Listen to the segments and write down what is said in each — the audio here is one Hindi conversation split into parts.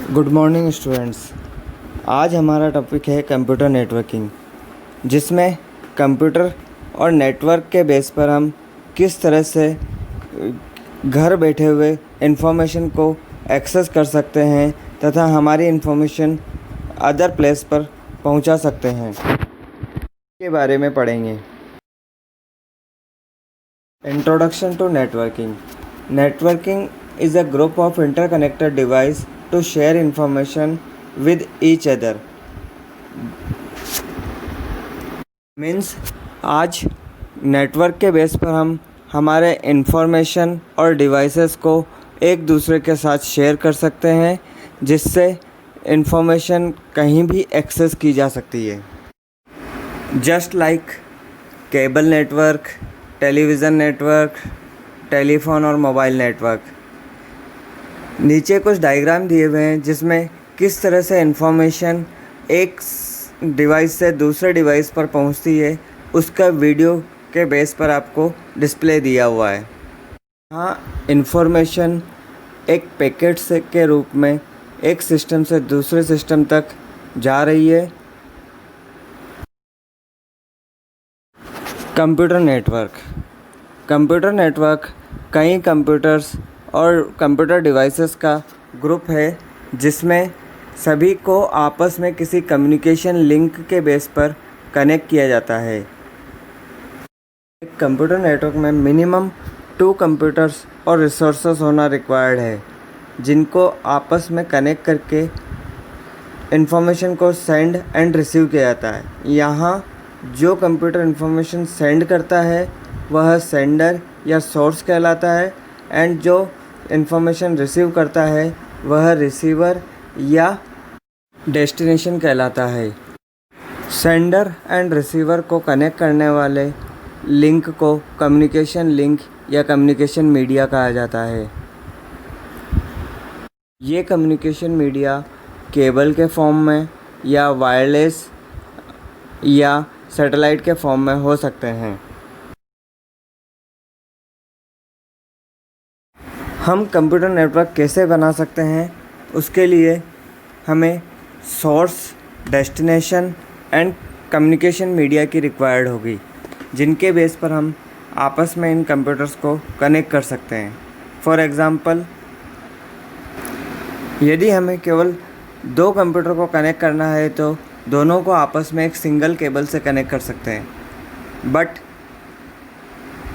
Good morning students. आज हमारा टॉपिक है कंप्यूटर नेटवर्किंग, जिसमें कंप्यूटर और नेटवर्क के बेस पर हम किस तरह से घर बैठे हुए इंफॉर्मेशन को एक्सेस कर सकते हैं तथा हमारी इंफॉर्मेशन अदर प्लेस पर पहुंचा सकते हैं के बारे में पढ़ेंगे। Introduction to networking. Networking is a group of interconnected device to share information with each other. Means आज नेटवर्क के बेस पर हम हमारे इंफॉर्मेशन और डिवाइसेस को एक दूसरे के साथ शेयर कर सकते हैं, जिससे इंफॉर्मेशन कहीं भी एक्सेस की जा सकती है। Just like cable network, television network, telephone और मोबाइल नेटवर्क। नीचे कुछ डायग्राम दिए हुए हैं जिसमें किस तरह से इंफॉर्मेशन एक डिवाइस से दूसरे डिवाइस पर पहुंचती है, उसका वीडियो के बेस पर आपको डिस्प्ले दिया हुआ है। यहाँ इंफॉर्मेशन एक पैकेट से के रूप में एक सिस्टम से दूसरे सिस्टम तक जा रही है। कंप्यूटर नेटवर्क कई कंप्यूटर्स और कंप्यूटर डिवाइसेस का ग्रुप है, जिसमें सभी को आपस में किसी कम्युनिकेशन लिंक के बेस पर कनेक्ट किया जाता है। एक कंप्यूटर नेटवर्क में मिनिमम 2 कंप्यूटर्स और रिसोर्सेज होना रिक्वायर्ड है, जिनको आपस में कनेक्ट करके इंफॉर्मेशन को सेंड एंड रिसीव किया जाता है। यहाँ जो कंप्यूटर इंफॉर्मेशन सेंड करता है वह सेंडर या सोर्स कहलाता है, एंड जो इंफॉर्मेशन रिसीव करता है वह रिसीवर या डेस्टिनेशन कहलाता है। सेंडर एंड रिसीवर को कनेक्ट करने वाले लिंक को कम्युनिकेशन लिंक या कम्युनिकेशन मीडिया कहा जाता है। ये कम्युनिकेशन मीडिया केबल के फॉर्म में या वायरलेस या सैटेलाइट के फॉर्म में हो सकते हैं। हम कंप्यूटर नेटवर्क कैसे बना सकते हैं, उसके लिए हमें source, destination and communication media की रिक्वायर्ड होगी, जिनके बेस पर हम आपस में इन कंप्यूटर्स को कनेक्ट कर सकते हैं। फॉर एग्ज़ाम्पल, यदि हमें केवल 2 कंप्यूटर को कनेक्ट करना है तो दोनों को आपस में एक सिंगल केबल से कनेक्ट कर सकते हैं। But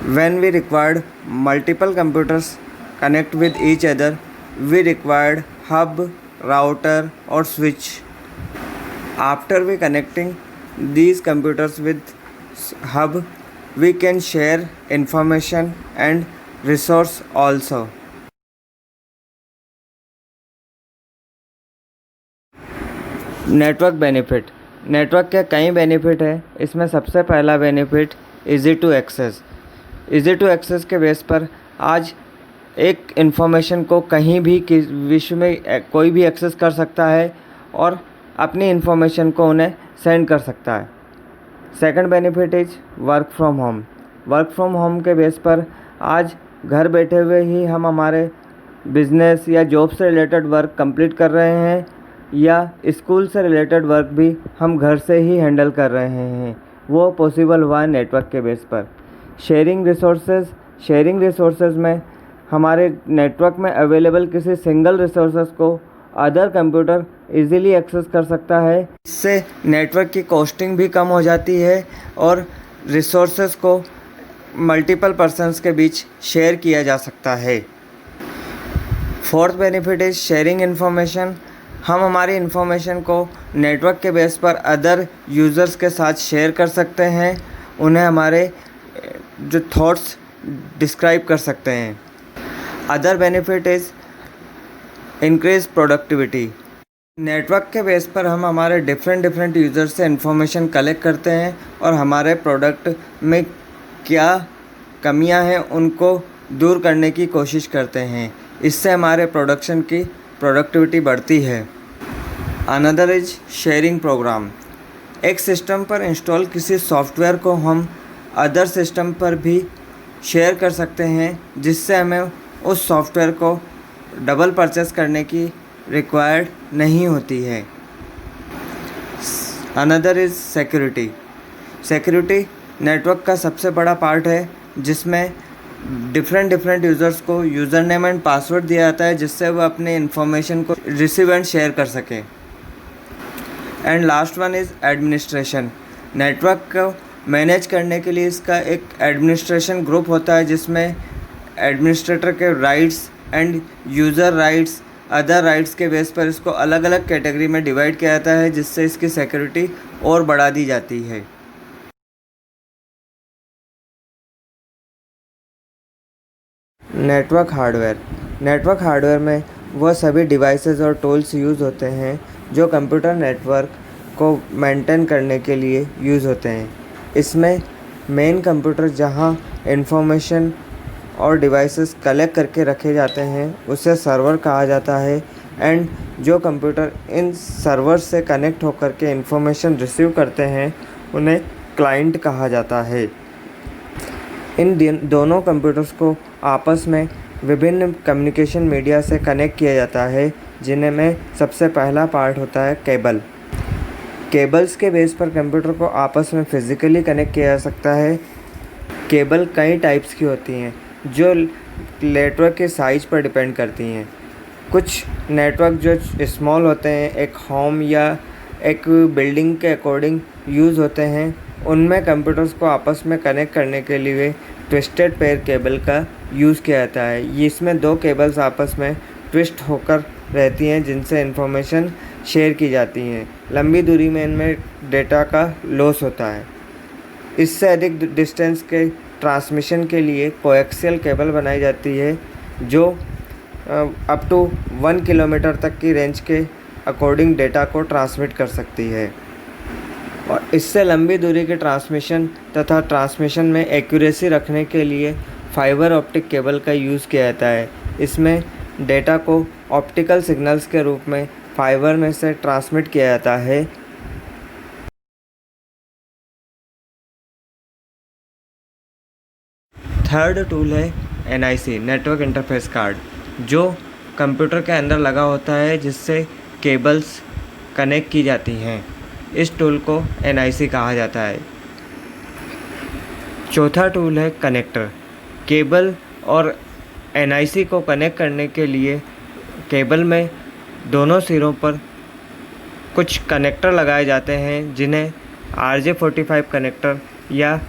when we required multiple computers connect with each other, we required hub, router or switch. After we connecting these computers with hub, we can share information and resource also. Network benefit. Network के कई बेनिफिट है। इसमें सबसे पहला बेनिफिट इजी टू एक्सेस के बेस पर आज एक इन्फॉर्मेशन को कहीं भी विश्व में कोई भी एक्सेस कर सकता है और अपनी इन्फॉर्मेशन को उन्हें सेंड कर सकता है। Second benefit is work from home के बेस पर आज घर बैठे हुए ही हम हमारे बिजनेस या जॉब से रिलेटेड वर्क कंप्लीट कर रहे हैं, या स्कूल से रिलेटेड वर्क भी हम घर से ही हैंडल कर रहे हैं। वो पॉसिबल हुआ है नेटवर्क के बेस पर। शेयरिंग रिसोर्सेज में हमारे नेटवर्क में अवेलेबल किसी सिंगल रिसोर्सेज को अदर कंप्यूटर इजीली एक्सेस कर सकता है। इससे नेटवर्क की कॉस्टिंग भी कम हो जाती है और रिसोर्सेज को मल्टीपल पर्सन्स के बीच शेयर किया जा सकता है। Fourth benefit is sharing information. हम हमारी इन्फॉर्मेशन को नेटवर्क के बेस पर अदर यूज़र्स के साथ शेयर कर सकते हैं, उन्हें हमारे जो थॉट्स डिस्क्राइब कर सकते हैं। Other benefit is increase productivity. Network के बेस पर हम हमारे डिफरेंट यूज़र्स से इंफॉर्मेशन कलेक्ट करते हैं और हमारे प्रोडक्ट में क्या कमियां हैं उनको दूर करने की कोशिश करते हैं। इससे हमारे प्रोडक्शन की प्रोडक्टिविटी बढ़ती है। Another is sharing program. एक सिस्टम पर इंस्टॉल किसी सॉफ्टवेयर को हम अदर सिस्टम पर भी शेयर कर सकते हैं, जिससे हमें उस सॉफ्टवेयर को डबल परचेस करने की रिक्वायर्ड नहीं होती है। Another is security. Security network का सबसे बड़ा पार्ट है जिसमें डिफरेंट यूज़र्स को यूज़र नेम एंड पासवर्ड दिया जाता है जिससे वह अपने इन्फॉर्मेशन को रिसीव एंड शेयर कर सके। And last one is administration. Network को मैनेज करने के लिए इसका एक एडमिनिस्ट्रेशन ग्रुप होता है जिसमें एडमिनिस्ट्रेटर के rights end user rights, other rights के बेस पर इसको अलग अलग कैटेगरी में डिवाइड किया जाता है जिससे इसकी सिक्योरिटी और बढ़ा दी जाती है। नेटवर्क हार्डवेयर में वह सभी डिवाइसेस और टूल्स यूज़ होते हैं जो कंप्यूटर नेटवर्क को मेंटेन करने के लिए यूज़ होते हैं। इसमें मेन कंप्यूटर जहां इंफॉर्मेशन और डिवाइसेस कलेक्ट करके रखे जाते हैं उसे सर्वर कहा जाता है एंड जो कंप्यूटर इन सर्वर से कनेक्ट होकर के इंफॉर्मेशन रिसीव करते हैं उन्हें क्लाइंट कहा जाता है। इन दोनों कंप्यूटर्स को आपस में विभिन्न कम्युनिकेशन मीडिया से कनेक्ट किया जाता है जिन्हें में सबसे पहला पार्ट होता है केबल। केबल्स के बेस पर कंप्यूटर को आपस में फ़िज़िकली कनेक्ट किया जा सकता है। केबल कई टाइप्स की होती हैं जो नेटवर्क के साइज़ पर डिपेंड करती हैं। कुछ नेटवर्क जो स्मॉल होते हैं, एक होम या एक बिल्डिंग के अकॉर्डिंग यूज़ होते हैं, उनमें कंप्यूटर्स को आपस में कनेक्ट करने के लिए ट्विस्टेड पेयर केबल का यूज़ किया जाता है। ये इसमें दो केबल्स आपस में ट्विस्ट होकर रहती हैं जिनसे इंफॉर्मेशन शेयर की जाती हैं। लंबी दूरी में इनमें डेटा का लॉस होता है। इससे अधिक डिस्टेंस के ट्रांसमिशन के लिए कोएक्सियल केबल बनाई जाती है जो अप टू 1 किलोमीटर तक की रेंज के अकॉर्डिंग डेटा को ट्रांसमिट कर सकती है। और इससे लंबी दूरी के ट्रांसमिशन तथा ट्रांसमिशन में एक्यूरेसी रखने के लिए फाइबर ऑप्टिक केबल का यूज़ किया जाता है। इसमें डेटा को ऑप्टिकल सिग्नल्स के रूप में फाइबर में से ट्रांसमिट किया जाता है। थर्ड टूल है NIC, नेटवर्क इंटरफेस कार्ड, जो कंप्यूटर के अंदर लगा होता है जिससे केबल्स कनेक्ट की जाती हैं। इस टूल को NIC कहा जाता है। चौथा टूल है कनेक्टर। केबल और NIC को कनेक्ट करने के लिए केबल में दोनों सिरों पर कुछ कनेक्टर लगाए जाते हैं जिन्हें RJ45 कनेक्टर या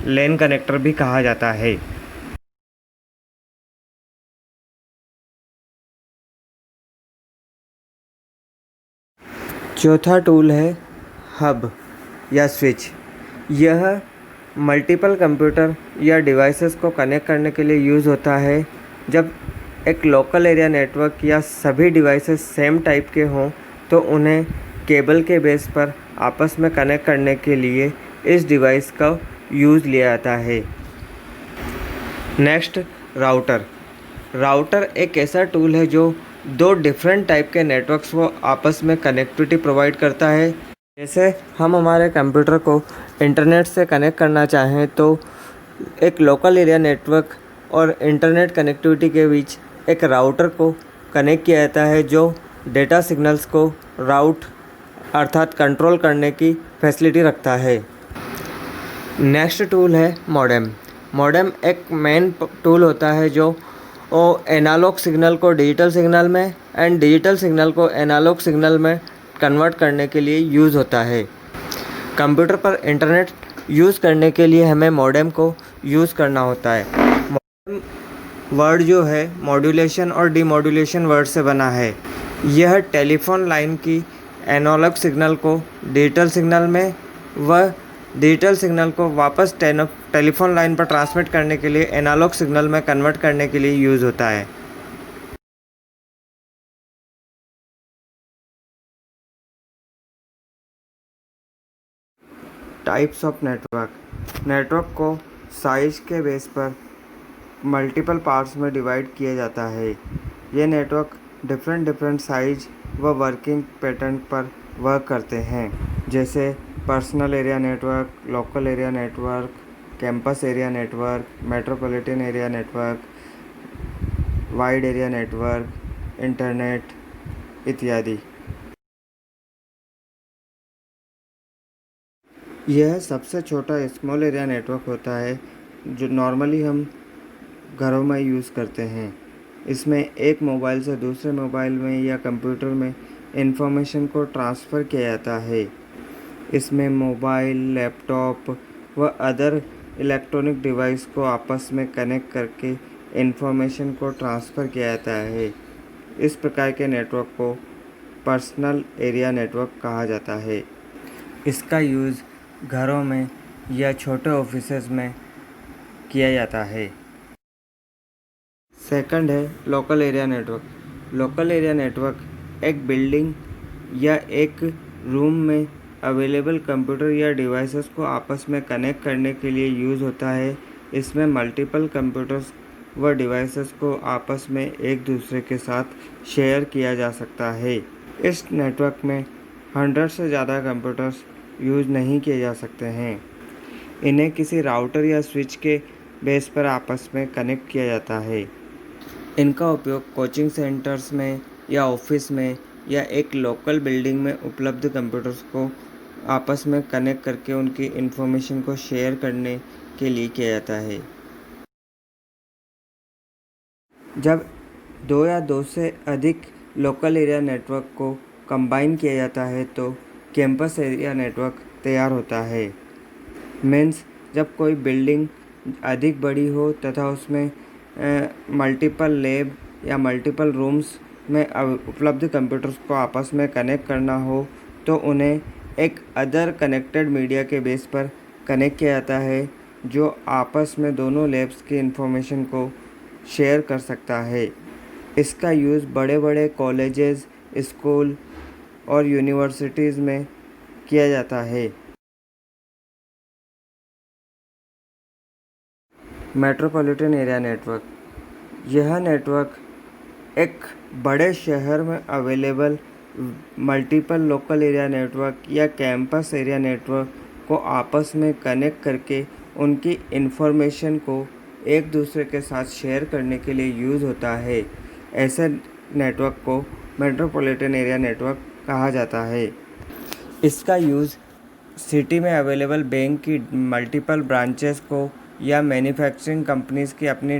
लेन कनेक्टर भी कहा जाता है। चौथा टूल है हब या स्विच। यह मल्टीपल कंप्यूटर या डिवाइसेस को कनेक्ट करने के लिए यूज़ होता है। जब एक लोकल एरिया नेटवर्क या सभी डिवाइसेस सेम टाइप के हों तो उन्हें केबल के बेस पर आपस में कनेक्ट करने के लिए इस डिवाइस का यूज़ लिया जाता है। नेक्स्ट, राउटर एक ऐसा टूल है जो दो डिफरेंट टाइप के नेटवर्क्स को आपस में कनेक्टिविटी प्रोवाइड करता है। जैसे हम हमारे कंप्यूटर को इंटरनेट से कनेक्ट करना चाहें तो एक लोकल एरिया नेटवर्क और इंटरनेट कनेक्टिविटी के बीच एक राउटर को कनेक्ट किया जाता है जो डेटा सिग्नल्स को राउट अर्थात कंट्रोल करने की फैसिलिटी रखता है। नेक्स्ट टूल है मॉडेम एक मेन टूल होता है जो एनालॉग सिग्नल को डिजिटल सिग्नल में एंड डिजिटल सिग्नल को एनालॉग सिग्नल में कन्वर्ट करने के लिए यूज़ होता है। कंप्यूटर पर इंटरनेट यूज़ करने के लिए हमें मॉडेम को यूज़ करना होता है। मॉडेम वर्ड जो है मॉड्यूलेशन और डीमॉड्यूलेशन वर्ड से बना है। यह टेलीफोन लाइन की एनालॉग सिग्नल को डिजिटल सिग्नल में व डिजिटल सिग्नल को वापस टेलीफोन लाइन पर ट्रांसमिट करने के लिए एनालॉग सिग्नल में कन्वर्ट करने के लिए यूज़ होता है। टाइप्स ऑफ नेटवर्क को साइज के बेस पर मल्टीपल पार्ट्स में डिवाइड किया जाता है। ये नेटवर्क डिफरेंट साइज व वर्किंग पैटर्न पर वर्क करते हैं, जैसे personal area network, local area network, campus area network, metropolitan area network, wide area network, internet, इत्यादि। यह सबसे छोटा स्मॉल एरिया नेटवर्क होता है जो नॉर्मली हम घरों में यूज़ करते हैं। इसमें एक मोबाइल से दूसरे मोबाइल में या कंप्यूटर में इंफॉर्मेशन को ट्रांसफ़र किया जाता है। इसमें मोबाइल, लैपटॉप व अदर इलेक्ट्रॉनिक डिवाइस को आपस में कनेक्ट करके इंफॉर्मेशन को ट्रांसफ़र किया जाता है। इस प्रकार के नेटवर्क को पर्सनल एरिया नेटवर्क कहा जाता है। इसका यूज़ घरों में या छोटे ऑफिसेज में किया जाता है। सेकंड है local area network. Local area network एक बिल्डिंग या एक रूम में अवेलेबल कंप्यूटर या डिवाइसेस को आपस में कनेक्ट करने के लिए यूज़ होता है। इसमें मल्टीपल कंप्यूटर्स व डिवाइसेस को आपस में एक दूसरे के साथ शेयर किया जा सकता है। इस नेटवर्क में 100 से ज़्यादा कंप्यूटर्स यूज़ नहीं किए जा सकते हैं। इन्हें किसी राउटर या स्विच के बेस पर आपस में कनेक्ट किया जाता है। इनका उपयोग कोचिंग सेंटर्स में या ऑफिस में या एक लोकल बिल्डिंग में उपलब्ध कंप्यूटर्स को आपस में कनेक्ट करके उनकी इंफॉर्मेशन को शेयर करने के लिए किया जाता है। जब दो या दो से अधिक लोकल एरिया नेटवर्क को कंबाइन किया जाता है तो कैंपस एरिया नेटवर्क तैयार होता है। मीन्स जब कोई बिल्डिंग अधिक बड़ी हो तथा उसमें मल्टीपल लैब या मल्टीपल रूम्स में उपलब्ध कंप्यूटर्स को आपस में कनेक्ट करना हो तो उन्हें एक अदर कनेक्टेड मीडिया के बेस पर कनेक्ट किया जाता है जो आपस में दोनों लैब्स की इंफॉर्मेशन को शेयर कर सकता है। इसका यूज़ बड़े बड़े कॉलेजेस, स्कूल और यूनिवर्सिटीज़ में किया जाता है। Metropolitan area network. यह नेटवर्क एक बड़े शहर में available multiple local area network या कैंपस एरिया नेटवर्क को आपस में कनेक्ट करके उनकी इंफॉर्मेशन को एक दूसरे के साथ शेयर करने के लिए यूज़ होता है। ऐसे नेटवर्क को मेट्रोपॉलिटन एरिया नेटवर्क कहा जाता है। इसका यूज़ सिटी में अवेलेबल बैंक की मल्टीपल ब्रांचेस को या मैन्युफैक्चरिंग कंपनीज़ की अपनी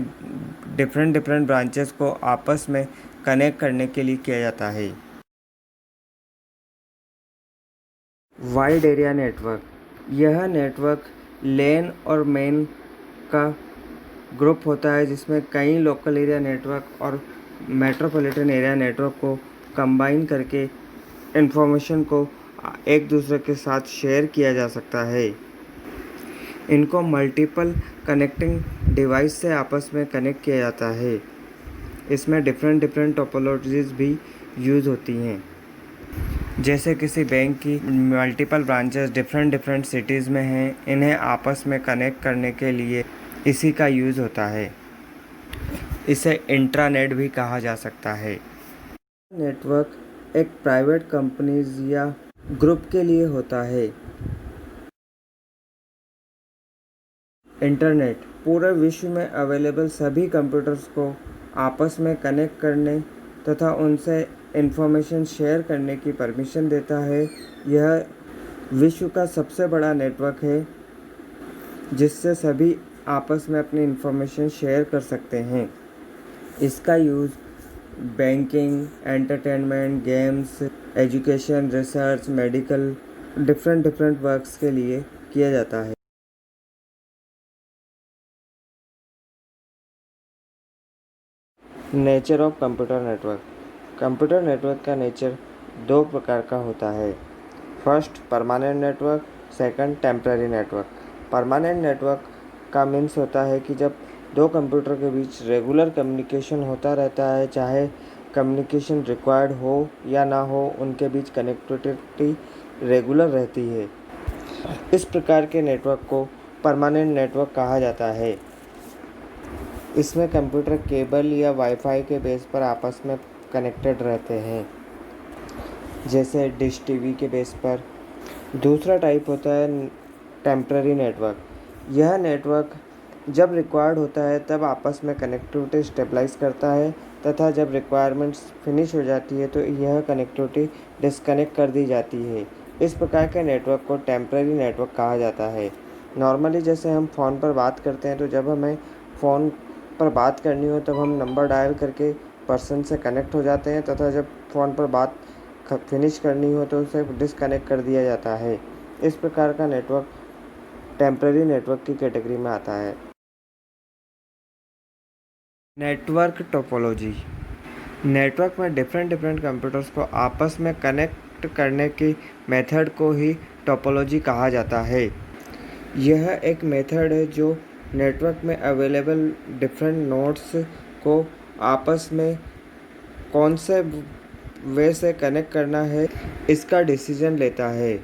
डिफरेंट ब्रांचेस को आपस में कनेक्ट करने के लिए किया जाता है। Wide area network. यह नेटवर्क लैन और मैन का ग्रुप होता है जिसमें कई लोकल एरिया नेटवर्क और मेट्रोपॉलिटन एरिया नेटवर्क को कंबाइन करके इंफॉर्मेशन को एक दूसरे के साथ शेयर किया जा सकता है। इनको मल्टीपल कनेक्टिंग डिवाइस से आपस में कनेक्ट किया जाता है। इसमें डिफरेंट टोपोलॉजीज़ भी यूज़ होती हैं। जैसे किसी बैंक की मल्टीपल ब्रांचेस डिफरेंट सिटीज़ में हैं, इन्हें आपस में कनेक्ट करने के लिए इसी का यूज़ होता है। इसे इंट्रानेट भी कहा जा सकता है। नेटवर्क एक प्राइवेट कंपनीज या ग्रुप के लिए होता है। इंटरनेट पूरे विश्व में अवेलेबल सभी कंप्यूटर्स को आपस में कनेक्ट करने तथा उनसे इंफॉर्मेशन शेयर करने की परमिशन देता है। यह विश्व का सबसे बड़ा नेटवर्क है जिससे सभी आपस में अपनी इंफॉर्मेशन शेयर कर सकते हैं। इसका use banking, entertainment, games, education, research, medical different works के लिए किया जाता है। Nature of computer network. Computer network का नेचर दो प्रकार का होता है। First permanent network, second temporary network. Permanent network का मीन्स होता है कि जब दो कंप्यूटर के बीच रेगुलर कम्युनिकेशन होता रहता है, चाहे कम्युनिकेशन रिक्वायर्ड हो या ना हो, उनके बीच कनेक्टिविटी रेगुलर रहती है। इस प्रकार के नेटवर्क को परमानेंट नेटवर्क कहा जाता है। इसमें कंप्यूटर केबल या वाईफाई के बेस पर आपस में कनेक्टेड रहते हैं, जैसे डिश टीवी के बेस पर। दूसरा टाइप होता है टेम्पररी नेटवर्क। यह नेटवर्क जब रिक्वायर्ड होता है तब आपस में कनेक्टिविटी स्टेबलाइज करता है तथा जब रिक्वायरमेंट्स फिनिश हो जाती है तो यह कनेक्टिविटी डिस्कनेक्ट कर दी जाती है। इस प्रकार के नेटवर्क को टेम्परेरी नेटवर्क कहा जाता है। नॉर्मली जैसे हम फ़ोन पर बात करते हैं तो जब हमें फ़ोन पर बात करनी हो तब हम नंबर डायल करके पर्सन से कनेक्ट हो जाते हैं तथा जब फ़ोन पर बात फिनिश करनी हो तो उसे डिस्कनेक्ट कर दिया जाता है। इस प्रकार का नेटवर्क टेम्परेरी नेटवर्क की कैटेगरी में आता है। Network topology. नेटवर्क में डिफरेंट कंप्यूटर्स को आपस में कनेक्ट करने की मेथड को ही टोपोलॉजी कहा जाता है। यह एक मेथड है जो नेटवर्क में अवेलेबल डिफरेंट नोड्स को आपस में कौन से वे से कनेक्ट करना है इसका डिसीजन लेता है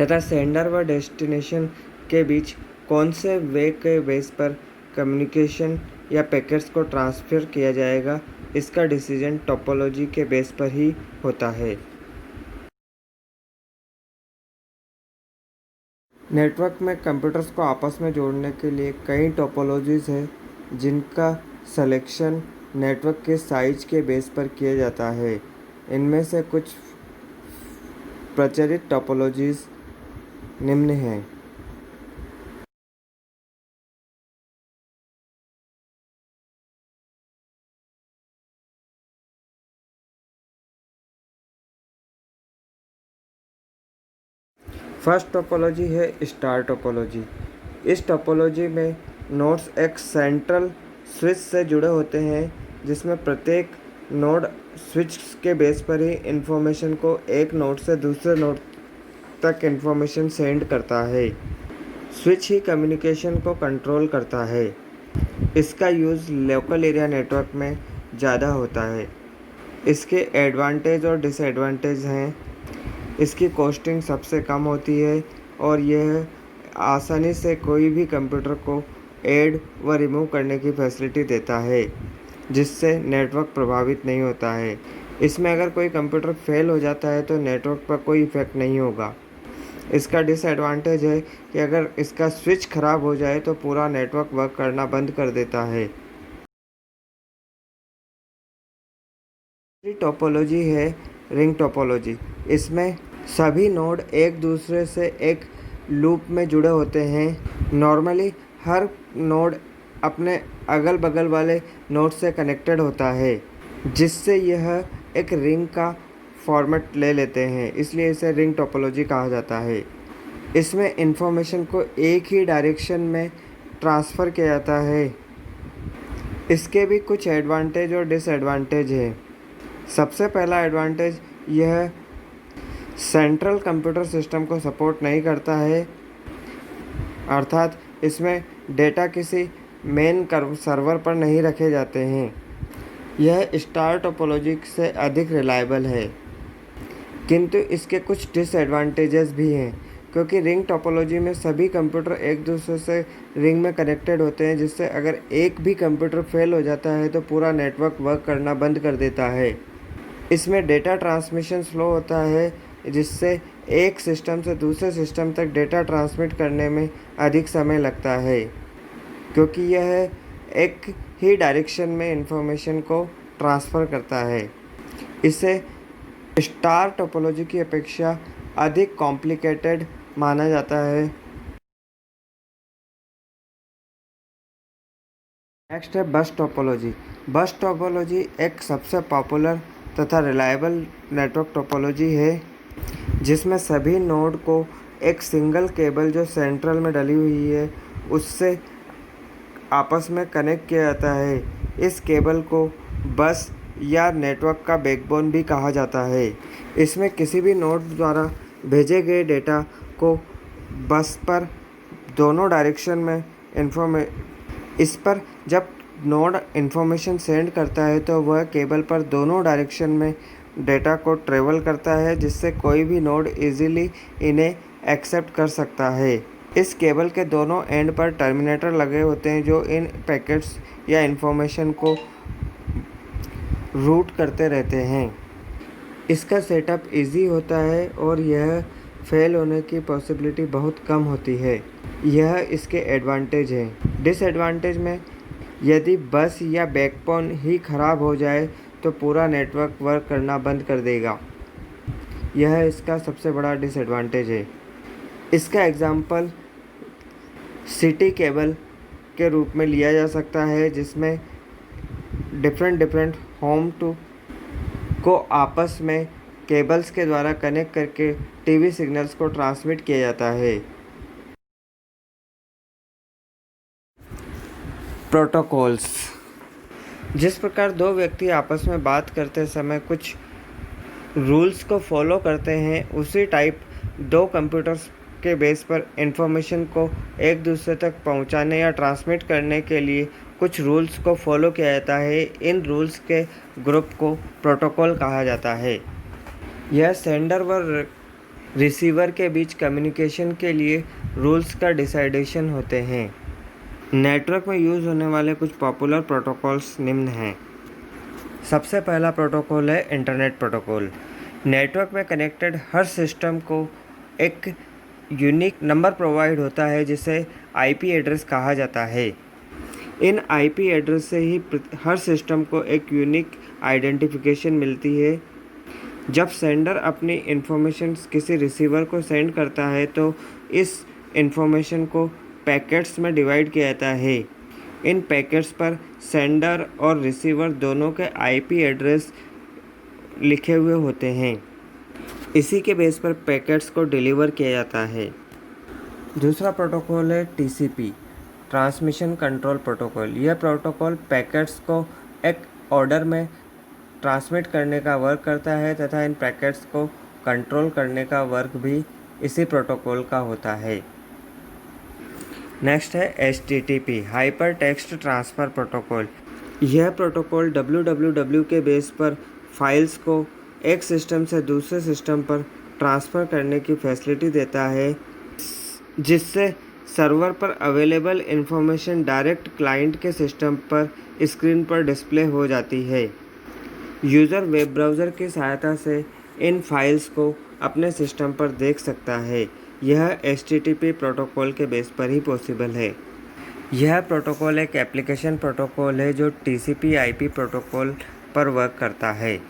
तथा सेंडर व डेस्टिनेशन के बीच कौन से वे के बेस पर कम्युनिकेशन या पैकेट्स को ट्रांसफ़र किया जाएगा इसका डिसीजन टोपोलॉजी के बेस पर ही होता है। नेटवर्क में कंप्यूटर्स को आपस में जोड़ने के लिए कई टोपोलॉजीज़ हैं जिनका सिलेक्शन नेटवर्क के साइज के बेस पर किया जाता है। इनमें से कुछ प्रचलित टोपोलॉजीज़ निम्न हैं। फर्स्ट टोपोलॉजी है स्टार टोपोलॉजी। इस टोपोलॉजी में नोड्स एक सेंट्रल स्विच से जुड़े होते हैं जिसमें प्रत्येक नोड स्विच के बेस पर ही इंफॉर्मेशन को एक नोड से दूसरे नोड तक इंफॉर्मेशन सेंड करता है। स्विच ही कम्युनिकेशन को कंट्रोल करता है। इसका यूज़ लोकल एरिया नेटवर्क में ज़्यादा होता है। इसके एडवांटेज और डिसएडवांटेज हैं। इसकी कॉस्टिंग सबसे कम होती है और यह आसानी से कोई भी कंप्यूटर को ऐड व रिमूव करने की फैसिलिटी देता है जिससे नेटवर्क प्रभावित नहीं होता है। इसमें अगर कोई कंप्यूटर फेल हो जाता है तो नेटवर्क पर कोई इफ़ेक्ट नहीं होगा। इसका डिसएडवांटेज है कि अगर इसका स्विच ख़राब हो जाए तो पूरा नेटवर्क वर्क करना बंद कर देता है। दूसरी टोपोलॉजी है रिंग टोपोलॉजी। इसमें सभी नोड एक दूसरे से एक लूप में जुड़े होते हैं। नॉर्मली हर नोड अपने अगल बगल वाले नोड से कनेक्टेड होता है जिससे यह एक रिंग का फॉर्मेट ले लेते हैं, इसलिए इसे रिंग टोपोलॉजी कहा जाता है। इसमें इंफॉर्मेशन को एक ही डायरेक्शन में ट्रांसफ़र किया जाता है। इसके भी कुछ एडवांटेज और डिसएडवांटेज हैं। सबसे पहला एडवांटेज यह सेंट्रल कंप्यूटर सिस्टम को सपोर्ट नहीं करता है, अर्थात इसमें डेटा किसी मेन सर्वर पर नहीं रखे जाते हैं। यह स्टार टोपोलॉजी से अधिक रिलायबल है, किंतु इसके कुछ डिसएडवांटेजेस भी हैं क्योंकि रिंग टोपोलॉजी में सभी कंप्यूटर एक दूसरे से रिंग में कनेक्टेड होते हैं जिससे अगर एक भी कंप्यूटर फेल हो जाता है तो पूरा नेटवर्क वर्क करना बंद कर देता है। इसमें डेटा ट्रांसमिशन स्लो होता है जिससे एक सिस्टम से दूसरे सिस्टम तक डेटा ट्रांसमिट करने में अधिक समय लगता है क्योंकि यह एक ही डायरेक्शन में इंफॉर्मेशन को ट्रांसफ़र करता है। इसे स्टार टोपोलॉजी की अपेक्षा अधिक कॉम्प्लिकेटेड माना जाता है। नेक्स्ट है बस टोपोलॉजी। बस टोपोलॉजी एक सबसे पॉपुलर तथा रिलायबल नेटवर्क टोपोलॉजी है जिसमें सभी नोड को एक सिंगल केबल जो सेंट्रल में डली हुई है उससे आपस में कनेक्ट किया जाता है। इस केबल को बस या नेटवर्क का बैकबोन भी कहा जाता है। इसमें किसी भी नोड द्वारा भेजे गए डेटा को बस पर दोनों डायरेक्शन में इस पर जब नोड इन्फॉर्मेशन सेंड करता है तो वह केबल पर दोनों डायरेक्शन में डेटा को ट्रेवल करता है जिससे कोई भी नोड इजीली इन्हें एक्सेप्ट कर सकता है। इस केबल के दोनों एंड पर टर्मिनेटर लगे होते हैं जो इन पैकेट्स या इन्फॉर्मेशन को रूट करते रहते हैं। इसका सेटअप इजी होता है और यह फेल होने की पॉसिबिलिटी बहुत कम होती है। यह इसके एडवांटेज हैं। डिसएडवांटेज में यदि बस या बैकबोन ही खराब हो जाए तो पूरा नेटवर्क वर्क करना बंद कर देगा। यह इसका सबसे बड़ा डिसएडवांटेज है। इसका एग्जाम्पल सिटी केबल के रूप में लिया जा सकता है, जिसमें डिफरेंट होम टू को आपस में केबल्स के द्वारा कनेक्ट करके टीवी सिग्नल्स को ट्रांसमिट किया जाता है। प्रोटोकॉल्स। जिस प्रकार दो व्यक्ति आपस में बात करते समय कुछ रूल्स को फॉलो करते हैं, उसी टाइप दो कंप्यूटर्स के बेस पर इंफॉर्मेशन को एक दूसरे तक पहुंचाने या ट्रांसमिट करने के लिए कुछ रूल्स को फॉलो किया जाता है। इन रूल्स के ग्रुप को प्रोटोकॉल कहा जाता है। यह सेंडर व रिसीवर के बीच कम्युनिकेशन के लिए रूल्स का डिसाइडेशन होते हैं। नेटवर्क में यूज़ होने वाले कुछ पॉपुलर प्रोटोकॉल्स निम्न हैं। सबसे पहला प्रोटोकॉल है इंटरनेट प्रोटोकॉल। नेटवर्क में कनेक्टेड हर सिस्टम को एक यूनिक नंबर प्रोवाइड होता है, जिसे आईपी एड्रेस कहा जाता है। इन आईपी एड्रेस से ही हर सिस्टम को एक यूनिक आइडेंटिफिकेशन मिलती है। जब सेंडर अपनी इंफॉर्मेशन किसी रिसीवर को सेंड करता है तो इस इंफॉर्मेशन को पैकेट्स में डिवाइड किया जाता है। इन पैकेट्स पर सेंडर और रिसीवर दोनों के आईपी एड्रेस लिखे हुए होते हैं। इसी के बेस पर पैकेट्स को डिलीवर किया जाता है। दूसरा प्रोटोकॉल है टीसीपी, ट्रांसमिशन कंट्रोल प्रोटोकॉल। यह प्रोटोकॉल पैकेट्स को एक ऑर्डर में ट्रांसमिट करने का वर्क करता है तथा इन पैकेट्स को कंट्रोल करने का वर्क भी इसी प्रोटोकॉल का होता है। नेक्स्ट है HTTP, hyper text transfer protocol. यह प्रोटोकॉल www के बेस पर फाइल्स को एक सिस्टम से दूसरे सिस्टम पर ट्रांसफ़र करने की फैसिलिटी देता है, जिससे सर्वर पर अवेलेबल इंफॉर्मेशन डायरेक्ट क्लाइंट के सिस्टम पर स्क्रीन पर डिस्प्ले हो जाती है। यूज़र वेब ब्राउज़र की सहायता से इन फाइल्स को अपने सिस्टम पर देख सकता है। यह HTTP प्रोटोकॉल के बेस पर ही पॉसिबल है। यह प्रोटोकॉल एक एप्लीकेशन प्रोटोकॉल है जो TCP/IP प्रोटोकॉल पर वर्क करता है।